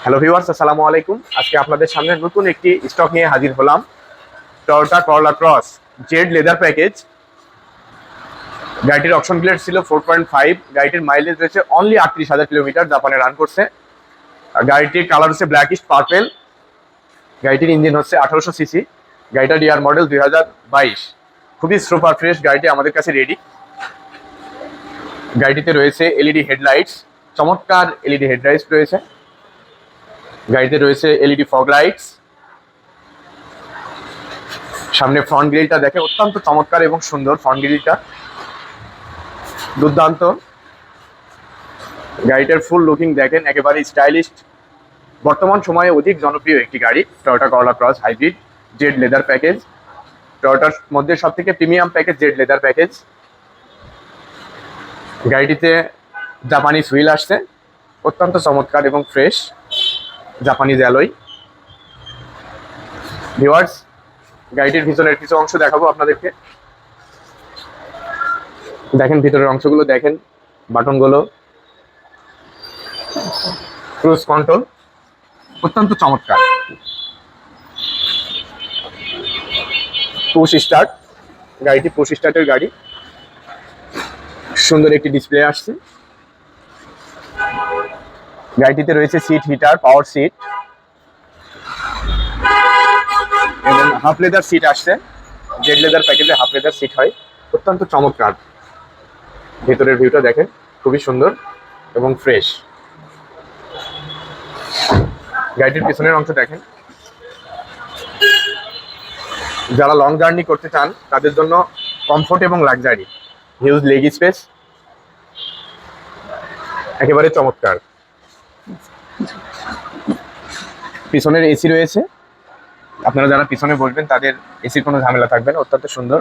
Hello viewers, আসসালামু আলাইকুম। আজকে আপনাদের সামনে নতুন একটি স্টক নিয়ে হাজির হলাম। Toyota Corolla cross Z leather package. গাড়িটির অপশন গ্রেড ছিল 4.5। গাড়িটির মাইলেজ রয়েছে অনলি 38,000 কিলোমিটার জাপানে রান করছে। গাড়িটির কালার হচ্ছে ব্ল্যাক ইস্ট পার্পেল। গাড়িটির ইঞ্জিন হচ্ছে 1800 সিসি। গাড়িটার ইয়ার মডেল 2022। খুবই সুপার ফ্রেশ গাড়িটি আমাদের কাছে রেডি। গাড়িটিতে রয়েছে এলইডি হেডলাইটস, চমৎকার এলইডি হেডলাইটস রয়েছে। গাড়িতে রয়েছে এলইডি ফগ লাইটস। সামনে ফ্রন্ট গ্রিলটা দেখে অত্যন্ত চমৎকার এবং সুন্দর। ফ্রন্ট গ্রিলটা দুর্দান্ত। গাড়িটার ফুল লুকিং দেখেন, একেবারে স্টাইলিশ। বর্তমান সময়ে অধিক জনপ্রিয় একটি গাড়ি Toyota Corolla Cross hybrid Z leather package. টয়োটার মধ্যে সব থেকে premium package Z leather package. গাড়িটিতে জাপানিজ হুইল আসছে, অত্যন্ত চমৎকার এবং ফ্রেশ জাপানিজ অ্যালয়। ভিউয়ার্স, গাড়িটির ভিতরের কিছু অংশ দেখাবো আপনাদেরকে। দেখেন ভিতরের অংশগুলো দেখেন, বাটনগুলো, ক্রুজ কন্ট্রোল অত্যন্ত চমৎকার। পুশ স্টার্ট, গাড়িটি পুশ স্টার্টের গাড়ি। সুন্দর একটি ডিসপ্লে আসছে। গাড়িটিতে রয়েছে সিট হিটার, পাওয়ার সিট এবং হাফ লেদার সিট আসছে। জেড লেদার প্যাকেজে হাফ লেদার সিট হয়, অত্যন্ত চমৎকার। ভেতরের ভিউটা দেখেন, খুবই সুন্দর এবং ফ্রেশ। গাড়িটির পিছনের অংশ দেখেন। যারা লং জার্নি করতে চান তাদের জন্য কমফোর্ট এবং লাক্সারি, হিউজ লেগ স্পেস, একেবারে চমৎকার। পিছনের এসি রয়েছে, আপনারা যারা পিছনে বসবেন তাদের এসির কোনো ঝামেলা থাকবে না, অত্যন্ত সুন্দর।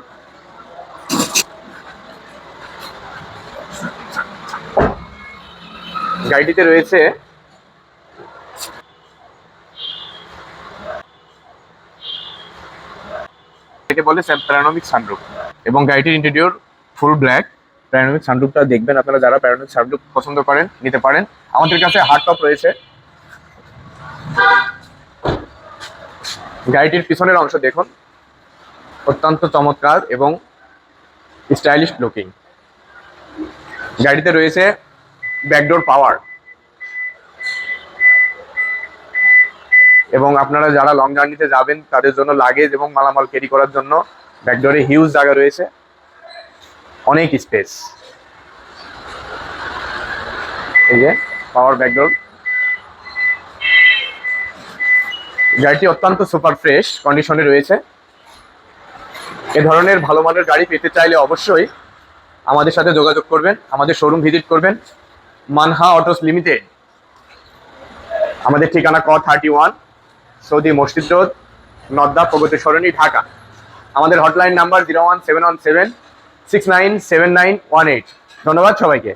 গাড়িটিতে রয়েছে একে বলে প্যানোরামিক সানরুফ এবং গাড়িটির ইন্টেরিয়র ফুল ব্ল্যাক। প্যানোরামিক সানরুফটা দেখবেন আপনারা, যারা প্যানোরামিক সানরুফ পছন্দ করেন নিতে পারেন। আমাদের কাছে হার্ড টপ রয়েছে। গাড়িটির পিছনের অংশ দেখুন, অত্যন্ত চমৎকার এবং স্টাইলিশ লুকিং। গাড়িতে রয়েছে ব্যাকডোর পাওয়ার এবং আপনারা যারা লং জার্নিতে যাবেন তাদের জন্য লাগেজ এবং মালামাল ক্যারি করার জন্য ব্যাকডোরে হিউজ জায়গা রয়েছে, অনেক স্পেস। এই যে পাওয়ার ব্যাকডোর। গাড়িটি অত্যন্ত সুপার ফ্রেশ কন্ডিশনে রয়েছে। এ ধরনের ভালো মানের গাড়ি পেতে চাইলে অবশ্যই আমাদের সাথে যোগাযোগ করবেন, আমাদের শোরুম ভিজিট করবেন। মানহা অটোস লিমিটেড, আমাদের ঠিকানা ক31 সৌদি মসজিদ রোড, নদ্দা, প্রগতি সরণি, ঢাকা। আমাদের হটলাইন নাম্বার 01717697918। ধন্যবাদ সবাইকে।